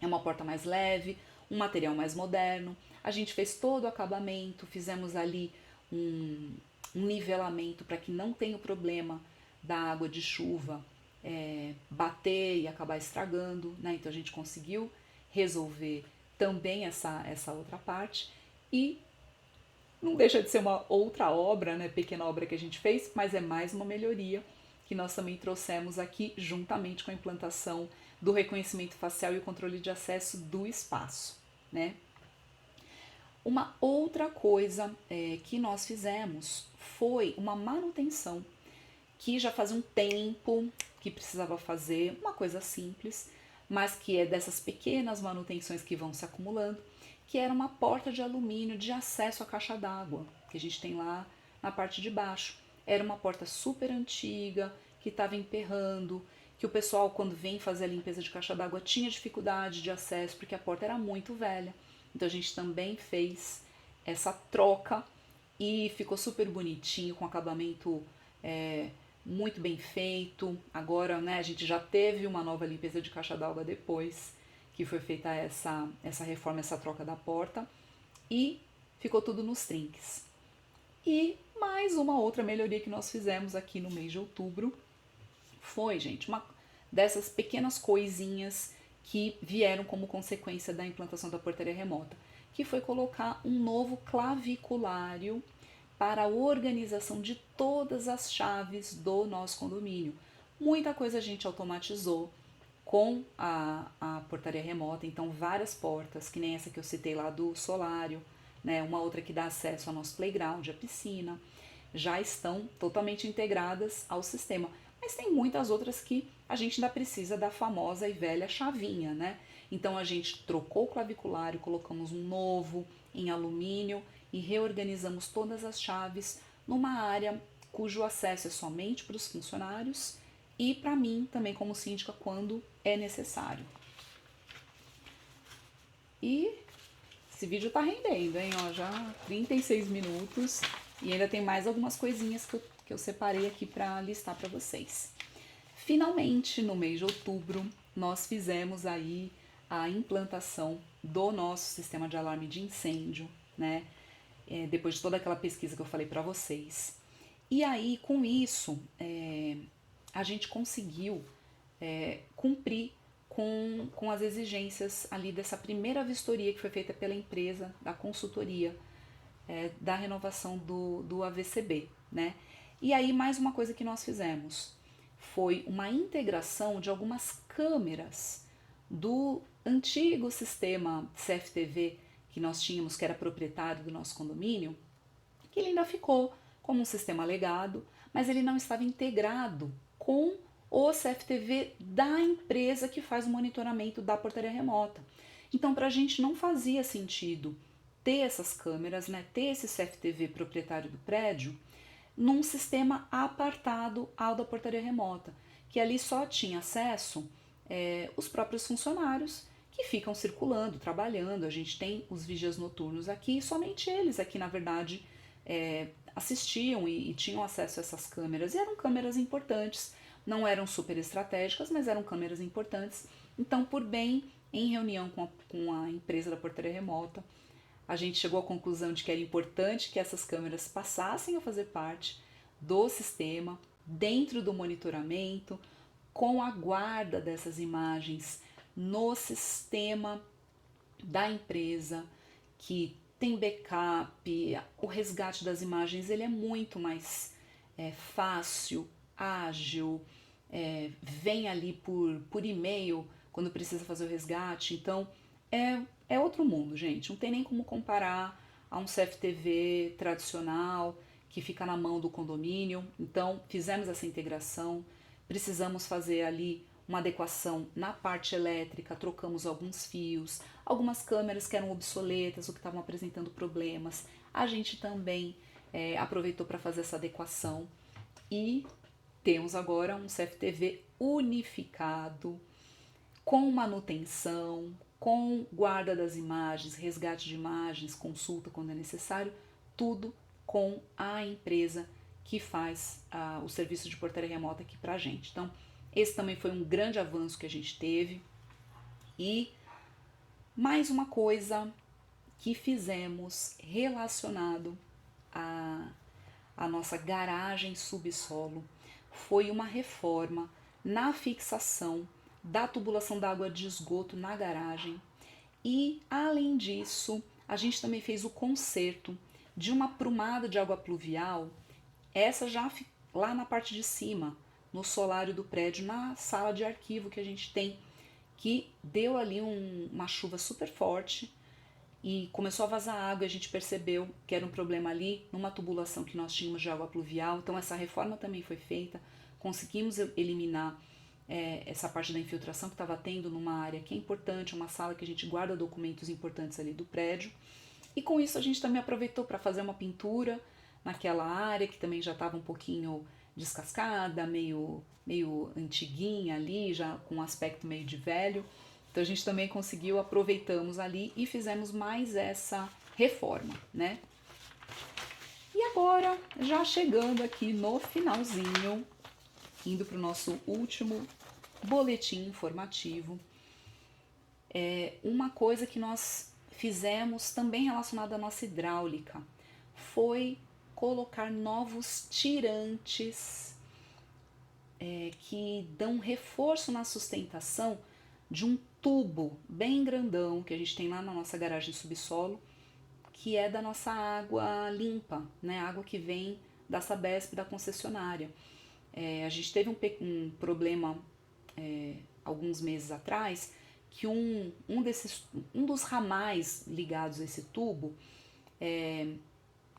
é uma porta mais leve, um material mais moderno. A gente fez todo o acabamento, fizemos ali um nivelamento para que não tenha o problema da água de chuva bater e acabar estragando, né? Então a gente conseguiu resolver também essa outra parte e não deixa de ser uma outra obra, né? Pequena obra que a gente fez, mas é mais uma melhoria que nós também trouxemos aqui juntamente com a implantação do reconhecimento facial e o controle de acesso do espaço, né? Uma outra coisa que nós fizemos foi uma manutenção que já fazia um tempo que precisava fazer, uma coisa simples, mas que é dessas pequenas manutenções que vão se acumulando, que era uma porta de alumínio de acesso à caixa d'água, que a gente tem lá na parte de baixo. Era uma porta super antiga, que estava emperrando, que o pessoal, quando vem fazer a limpeza de caixa d'água, tinha dificuldade de acesso, porque a porta era muito velha. Então a gente também fez essa troca e ficou super bonitinho, com acabamento muito bem feito. Agora, né, a gente já teve uma nova limpeza de caixa d'água depois que foi feita essa reforma, essa troca da porta, e ficou tudo nos trinques. E mais uma outra melhoria que nós fizemos aqui no mês de outubro foi, gente, uma dessas pequenas coisinhas que vieram como consequência da implantação da portaria remota, que foi colocar um novo claviculário para a organização de todas as chaves do nosso condomínio. Muita coisa a gente automatizou com a portaria remota, então várias portas, que nem essa que eu citei lá do solário, né, uma outra que dá acesso ao nosso playground, a piscina, já estão totalmente integradas ao sistema. Mas tem muitas outras que a gente ainda precisa da famosa e velha chavinha, né? Então a gente trocou o claviculário, colocamos um novo em alumínio e reorganizamos todas as chaves numa área cujo acesso é somente para os funcionários e para mim também como síndica quando é necessário. E esse vídeo tá rendendo, hein? Ó, já 36 minutos e ainda tem mais algumas coisinhas que eu separei aqui para listar para vocês. Finalmente, no mês de outubro, nós fizemos aí a implantação do nosso sistema de alarme de incêndio, né? Depois de toda aquela pesquisa que eu falei para vocês. E aí, com isso, a gente conseguiu cumprir com as exigências ali dessa primeira vistoria que foi feita pela empresa, da consultoria, da renovação do AVCB, né? E aí, mais uma coisa que nós fizemos foi uma integração de algumas câmeras do antigo sistema CFTV que nós tínhamos, que era proprietário do nosso condomínio, que ele ainda ficou como um sistema legado, mas ele não estava integrado com o CFTV da empresa que faz o monitoramento da portaria remota. Então, para a gente não fazia sentido ter essas câmeras, né, ter esse CFTV proprietário do prédio, num sistema apartado ao da portaria remota, que ali só tinha acesso os próprios funcionários que ficam circulando, trabalhando. A gente tem os vigias noturnos aqui, e somente eles aqui, na verdade, assistiam e tinham acesso a essas câmeras. E eram câmeras importantes, não eram super estratégicas, mas eram câmeras importantes. Então, por bem, em reunião com a empresa da portaria remota, a gente chegou à conclusão de que era importante que essas câmeras passassem a fazer parte do sistema, dentro do monitoramento, com a guarda dessas imagens no sistema da empresa, que tem backup, o resgate das imagens ele é muito mais fácil, ágil, vem ali por e-mail quando precisa fazer o resgate, então é outro mundo, gente, não tem nem como comparar a um CFTV tradicional que fica na mão do condomínio. Então fizemos essa integração, precisamos fazer ali uma adequação na parte elétrica, trocamos alguns fios, algumas câmeras que eram obsoletas ou que estavam apresentando problemas, a gente também aproveitou para fazer essa adequação e temos agora um CFTV unificado, com manutenção, com guarda das imagens, resgate de imagens, consulta quando é necessário, tudo com a empresa que faz o serviço de portaria remota aqui pra gente. Então, esse também foi um grande avanço que a gente teve. E mais uma coisa que fizemos relacionado à nossa garagem subsolo foi uma reforma na fixação da tubulação d'água de esgoto na garagem. E, além disso, a gente também fez o conserto de uma prumada de água pluvial, essa já lá na parte de cima, no solário do prédio, na sala de arquivo que a gente tem, que deu ali uma chuva super forte e começou a vazar água, e a gente percebeu que era um problema ali numa tubulação que nós tínhamos de água pluvial. Então essa reforma também foi feita, conseguimos eliminar essa parte da infiltração que estava tendo numa área que é importante, uma sala que a gente guarda documentos importantes ali do prédio. E com isso a gente também aproveitou para fazer uma pintura naquela área que também já estava um pouquinho descascada, meio antiguinha ali, já com um aspecto meio de velho. Então a gente também conseguiu, aproveitamos ali e fizemos mais essa reforma, né? E agora, já chegando aqui no finalzinho, indo para o nosso último boletim informativo, uma coisa que nós fizemos também relacionada à nossa hidráulica foi colocar novos tirantes que dão reforço na sustentação de um tubo bem grandão que a gente tem lá na nossa garagem subsolo, que é da nossa água limpa, né? Água que vem da Sabesp, da concessionária. A gente teve um problema alguns meses atrás, que um dos ramais ligados a esse tubo,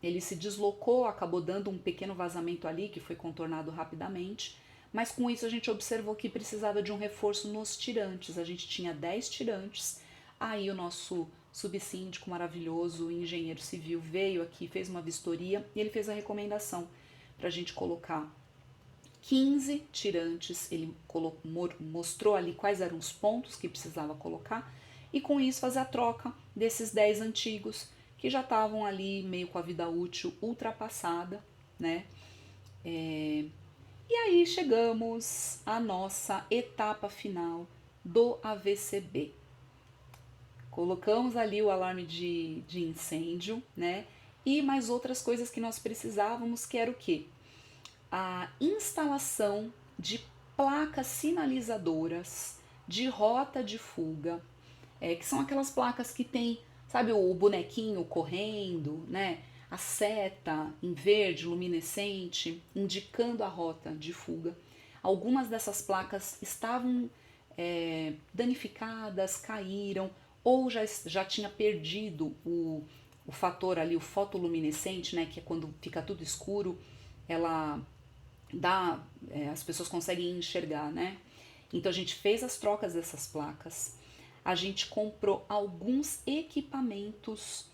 ele se deslocou, acabou dando um pequeno vazamento ali, que foi contornado rapidamente, mas com isso a gente observou que precisava de um reforço nos tirantes. A gente tinha 10 tirantes, aí o nosso subsíndico maravilhoso, engenheiro civil, veio aqui, fez uma vistoria e ele fez a recomendação para a gente colocar 15 tirantes. Ele mostrou ali quais eram os pontos que precisava colocar e com isso fazer a troca desses 10 antigos que já estavam ali meio com a vida útil ultrapassada, né? E aí chegamos à nossa etapa final do AVCB. Colocamos ali o alarme de incêndio, né? E mais outras coisas que nós precisávamos, que era o quê? A instalação de placas sinalizadoras de rota de fuga, que são aquelas placas que tem, sabe, o bonequinho correndo, né? A seta em verde, luminescente, indicando a rota de fuga. Algumas dessas placas estavam danificadas, caíram, ou já tinha perdido o fator ali, o fotoluminescente, né? Que é quando fica tudo escuro, ela dá, as pessoas conseguem enxergar, né? Então a gente fez as trocas dessas placas, a gente comprou alguns equipamentos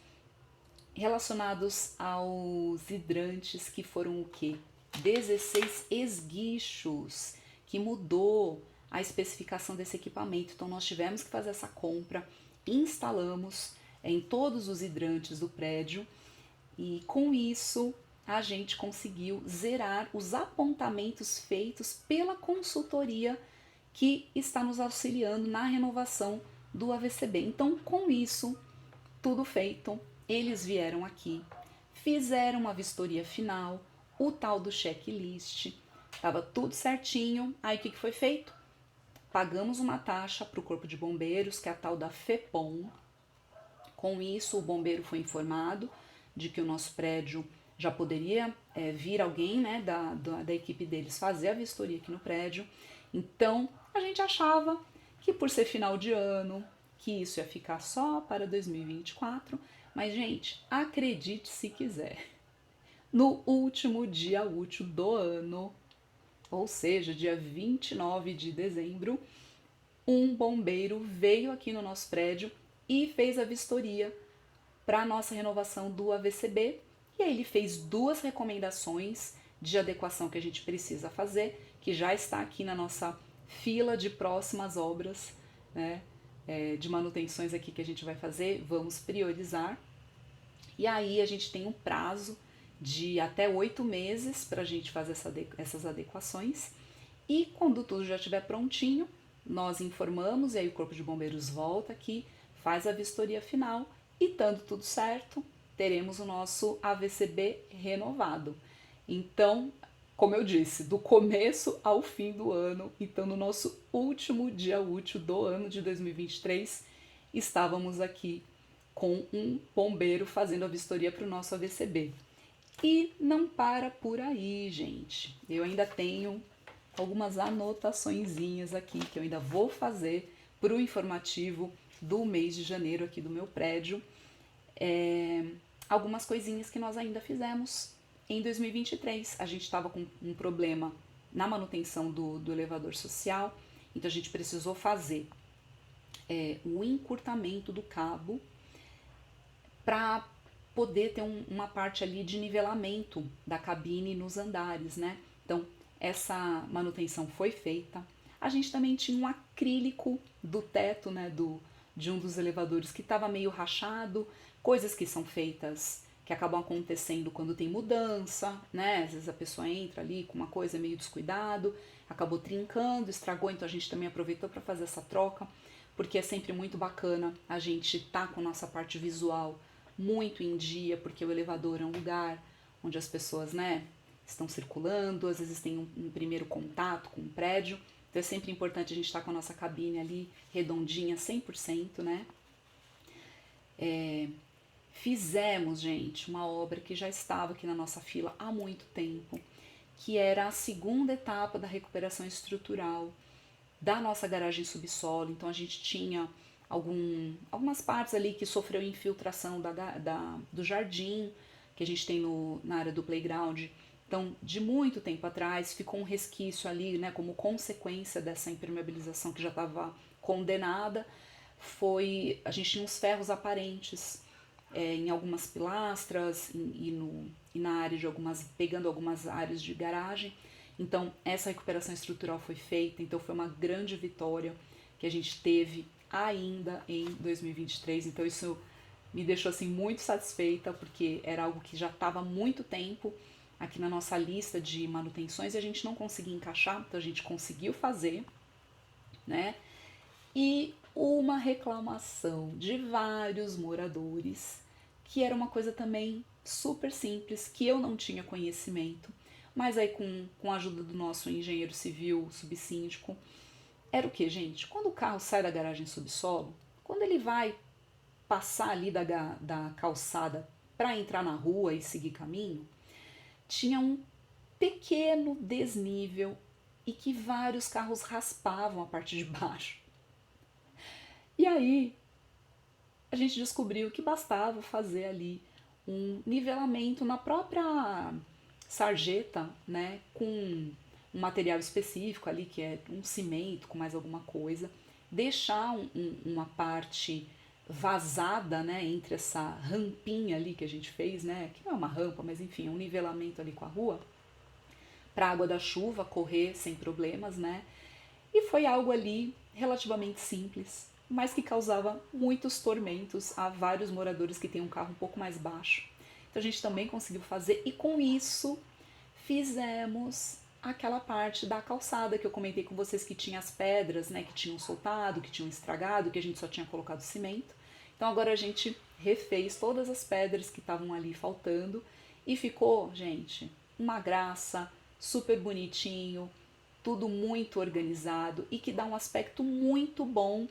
relacionados aos hidrantes, que foram o quê? 16 esguichos, que mudou a especificação desse equipamento. Então nós tivemos que fazer essa compra, instalamos em todos os hidrantes do prédio e com isso a gente conseguiu zerar os apontamentos feitos pela consultoria que está nos auxiliando na renovação do AVCB. Então, com isso, tudo feito, eles vieram aqui, fizeram uma vistoria final, o tal do checklist, estava tudo certinho. Aí o que foi feito? Pagamos uma taxa para o Corpo de Bombeiros, que é a tal da FEPOM. Com isso, o bombeiro foi informado de que o nosso prédio já poderia vir alguém, né, da equipe deles fazer a vistoria aqui no prédio. Então, a gente achava que por ser final de ano, que isso ia ficar só para 2024, mas, gente, acredite se quiser, no último dia útil do ano, ou seja, dia 29 de dezembro, um bombeiro veio aqui no nosso prédio e fez a vistoria para a nossa renovação do AVCB. E aí ele fez 2 recomendações de adequação que a gente precisa fazer, que já está aqui na nossa fila de próximas obras, né, de manutenções aqui que a gente vai fazer, vamos priorizar. E aí a gente tem um prazo de até 8 meses para a gente fazer essas adequações. E quando tudo já estiver prontinho, nós informamos e aí o Corpo de Bombeiros volta aqui, faz a vistoria final e, estando tudo certo, teremos o nosso AVCB renovado. Então, como eu disse, do começo ao fim do ano, então no nosso último dia útil do ano de 2023, estávamos aqui com um bombeiro fazendo a vistoria para o nosso AVCB. E não para por aí, gente. Eu ainda tenho algumas anotaçõezinhas aqui que eu ainda vou fazer para o informativo do mês de janeiro aqui do meu prédio. Algumas coisinhas que nós ainda fizemos em 2023. A gente estava com um problema na manutenção do elevador social, então a gente precisou fazer o encurtamento do cabo para poder ter uma parte ali de nivelamento da cabine nos andares, né? Então, essa manutenção foi feita. A gente também tinha um acrílico do teto, né, de um dos elevadores que estava meio rachado, coisas que são feitas que acabam acontecendo quando tem mudança, né? Às vezes a pessoa entra ali com uma coisa meio descuidado, acabou trincando, estragou, então a gente também aproveitou para fazer essa troca, porque é sempre muito bacana a gente tá com nossa parte visual muito em dia, porque o elevador é um lugar onde as pessoas, né, estão circulando, às vezes tem um primeiro contato com o prédio, então é sempre importante a gente estar com a nossa cabine ali redondinha, 100%, né? Fizemos, gente, uma obra que já estava aqui na nossa fila há muito tempo, que era a segunda etapa da recuperação estrutural da nossa garagem subsolo. Então a gente tinha algumas partes ali que sofreu infiltração do jardim, que a gente tem na área do playground. Então, de muito tempo atrás, ficou um resquício ali, né, como consequência dessa impermeabilização que já estava condenada. A gente tinha uns ferros aparentes em algumas pilastras e na área pegando algumas áreas de garagem. Então, essa recuperação estrutural foi feita, então foi uma grande vitória que a gente teve ainda em 2023. Então, isso me deixou assim muito satisfeita, porque era algo que já estava há muito tempo aqui na nossa lista de manutenções e a gente não conseguia encaixar, então a gente conseguiu fazer, né? E uma reclamação de vários moradores, que era uma coisa também super simples, que eu não tinha conhecimento, mas aí com a ajuda do nosso engenheiro civil, subsíndico, era o que, gente? Quando o carro sai da garagem subsolo, quando ele vai passar ali da calçada para entrar na rua e seguir caminho, tinha um pequeno desnível e que vários carros raspavam a parte de baixo. E aí a gente descobriu que bastava fazer ali um nivelamento na própria sarjeta, né, com um material específico ali, que é um cimento com mais alguma coisa, deixar uma parte vazada, né, entre essa rampinha ali que a gente fez, né, que não é uma rampa, mas enfim, é um nivelamento ali com a rua, para a água da chuva correr sem problemas, né, e foi algo ali relativamente simples, mas que causava muitos tormentos a vários moradores que têm um carro um pouco mais baixo. Então a gente também conseguiu fazer e com isso fizemos aquela parte da calçada que eu comentei com vocês que tinha as pedras, né, que tinham soltado, que tinham estragado, que a gente só tinha colocado cimento. Então agora a gente refez todas as pedras que estavam ali faltando e ficou, gente, uma graça, super bonitinho, tudo muito organizado e que dá um aspecto muito bom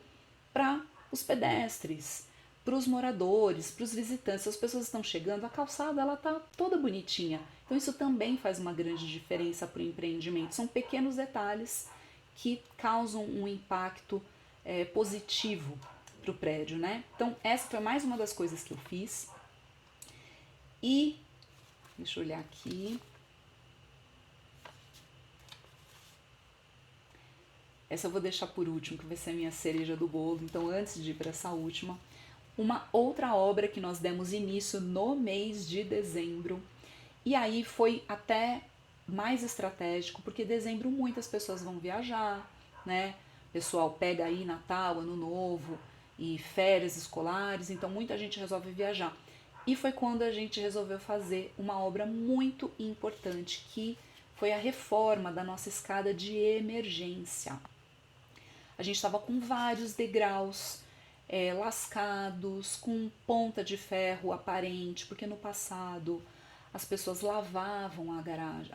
para os pedestres, para os moradores, para os visitantes. Se as pessoas estão chegando, a calçada ela tá toda bonitinha. Então isso também faz uma grande diferença para o empreendimento. São pequenos detalhes que causam um impacto positivo para o prédio, né? Então essa foi mais uma das coisas que eu fiz. E deixa eu olhar aqui. Essa eu vou deixar por último, que vai ser a minha cereja do bolo. Então, antes de ir para essa última, uma outra obra que nós demos início no mês de dezembro. E aí foi até mais estratégico, porque em dezembro muitas pessoas vão viajar, né? O pessoal pega aí Natal, Ano Novo e férias escolares, então muita gente resolve viajar. E foi quando a gente resolveu fazer uma obra muito importante, que foi a reforma da nossa escada de emergência. A gente estava com vários degraus lascados, com ponta de ferro aparente, porque no passado as pessoas lavavam a garagem,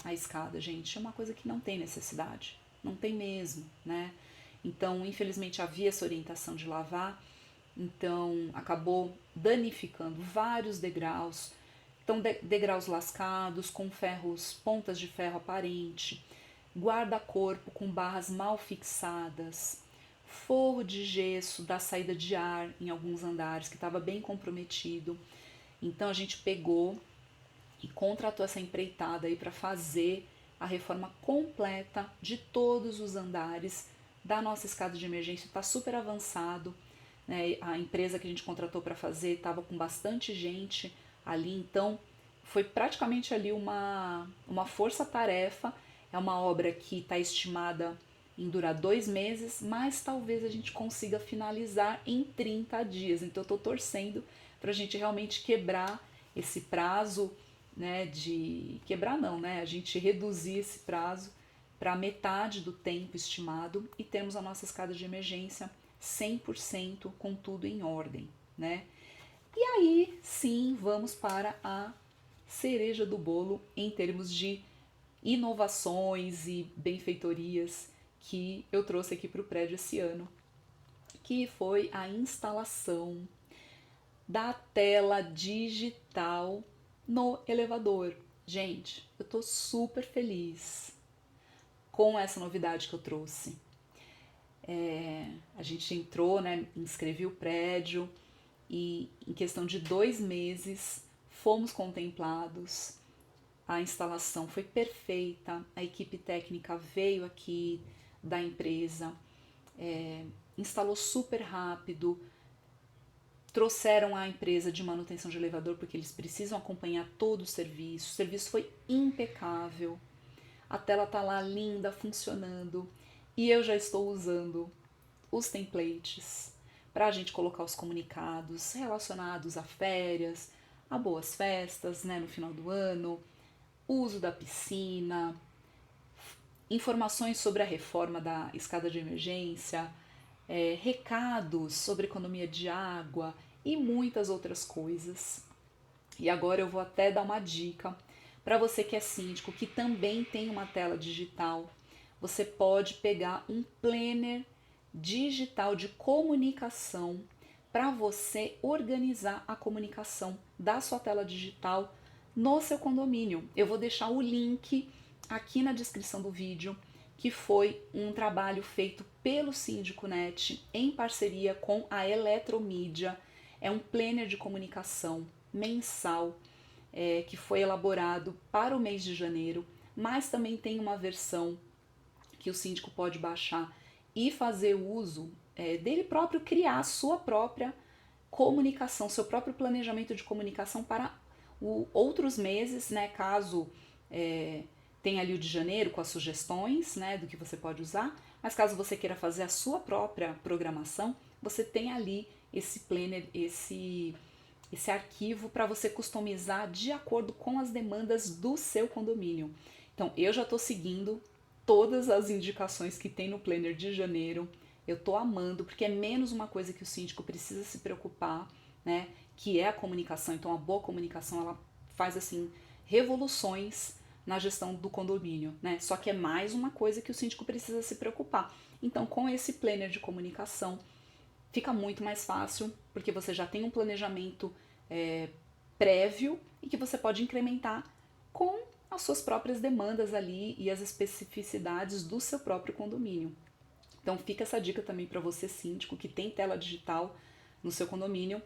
a escada, gente. É uma coisa que não tem necessidade, não tem mesmo, né? Então, infelizmente, havia essa orientação de lavar, então acabou danificando vários degraus. Então, degraus lascados, com ferros, pontas de ferro aparente, guarda-corpo com barras mal fixadas, forro de gesso da saída de ar em alguns andares que estava bem comprometido. Então a gente pegou e contratou essa empreitada aí para fazer a reforma completa de todos os andares da nossa escada de emergência. Está super avançado, né? A empresa que a gente contratou para fazer estava com bastante gente ali, então foi praticamente ali uma força-tarefa. É uma obra que está estimada em durar 2 meses, mas talvez a gente consiga finalizar em 30 dias. Então eu estou torcendo para a gente realmente quebrar esse prazo, né, de quebrar não, né, a gente reduzir esse prazo para metade do tempo estimado e termos a nossa escada de emergência 100% com tudo em ordem, né? E aí, sim, vamos para a cereja do bolo em termos de inovações e benfeitorias que eu trouxe aqui para o prédio esse ano, que foi a instalação da tela digital no elevador. Gente, eu tô super feliz com essa novidade que eu trouxe. A gente entrou, né, inscrevi o prédio e em questão de 2 meses fomos contemplados. A instalação foi perfeita, a equipe técnica veio aqui da empresa, instalou super rápido, trouxeram a empresa de manutenção de elevador porque eles precisam acompanhar todo o serviço foi impecável, a tela tá lá linda, funcionando, e eu já estou usando os templates para a gente colocar os comunicados relacionados a férias, a boas festas, né, no final do ano, uso da piscina, informações sobre a reforma da escada de emergência, recados sobre economia de água e muitas outras coisas. E agora eu vou até dar uma dica para você que é síndico, que também tem uma tela digital. Você pode pegar um planner digital de comunicação para você organizar a comunicação da sua tela digital no seu condomínio. Eu vou deixar o link aqui na descrição do vídeo, que foi um trabalho feito pelo Síndico Net em parceria com a Eletromídia. É um planner de comunicação mensal que foi elaborado para o mês de janeiro, mas também tem uma versão que o síndico pode baixar e fazer uso dele próprio, criar a sua própria comunicação, seu próprio planejamento de comunicação para outros meses, né, caso tem ali o de janeiro com as sugestões, né, do que você pode usar, mas caso você queira fazer a sua própria programação, você tem ali esse planner, esse arquivo para você customizar de acordo com as demandas do seu condomínio. Então, eu já estou seguindo todas as indicações que tem no planner de janeiro, eu estou amando, porque é menos uma coisa que o síndico precisa se preocupar, né, que é a comunicação. Então, a boa comunicação, ela faz, assim, revoluções na gestão do condomínio, né? Só que é mais uma coisa que o síndico precisa se preocupar. Então, com esse planner de comunicação, fica muito mais fácil, porque você já tem um planejamento prévio e que você pode incrementar com as suas próprias demandas ali e as especificidades do seu próprio condomínio. Então fica essa dica também para você, síndico, que tem tela digital no seu condomínio,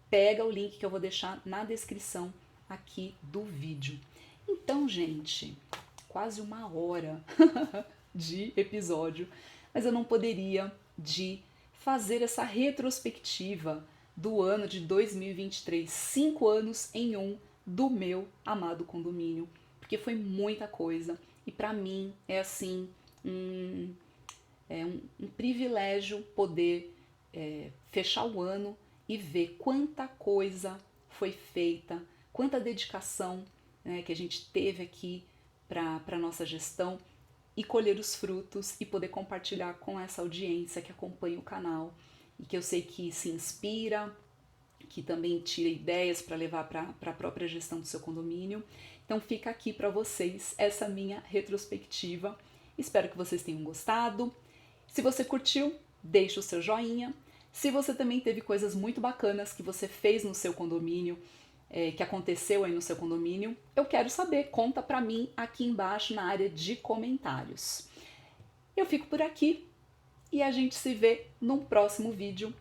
pega o link que eu vou deixar na descrição aqui do vídeo. Então, gente, quase 1 hora de episódio, mas eu não poderia de fazer essa retrospectiva do ano de 2023, 5 anos em um do meu amado condomínio, porque foi muita coisa e para mim é assim um privilégio poder fechar o ano e ver quanta coisa foi feita, quanta dedicação, né, que a gente teve aqui para a nossa gestão e colher os frutos e poder compartilhar com essa audiência que acompanha o canal e que eu sei que se inspira, que também tira ideias para levar para a própria gestão do seu condomínio. Então fica aqui para vocês essa minha retrospectiva. Espero que vocês tenham gostado. Se você curtiu, deixa o seu joinha. Se você também teve coisas muito bacanas que você fez no seu condomínio, que aconteceu aí no seu condomínio, eu quero saber, conta pra mim aqui embaixo na área de comentários. Eu fico por aqui e a gente se vê num próximo vídeo.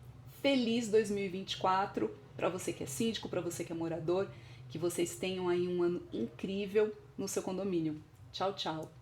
Feliz 2024 para você que é síndico, para você que é morador, que vocês tenham aí um ano incrível no seu condomínio. Tchau, tchau!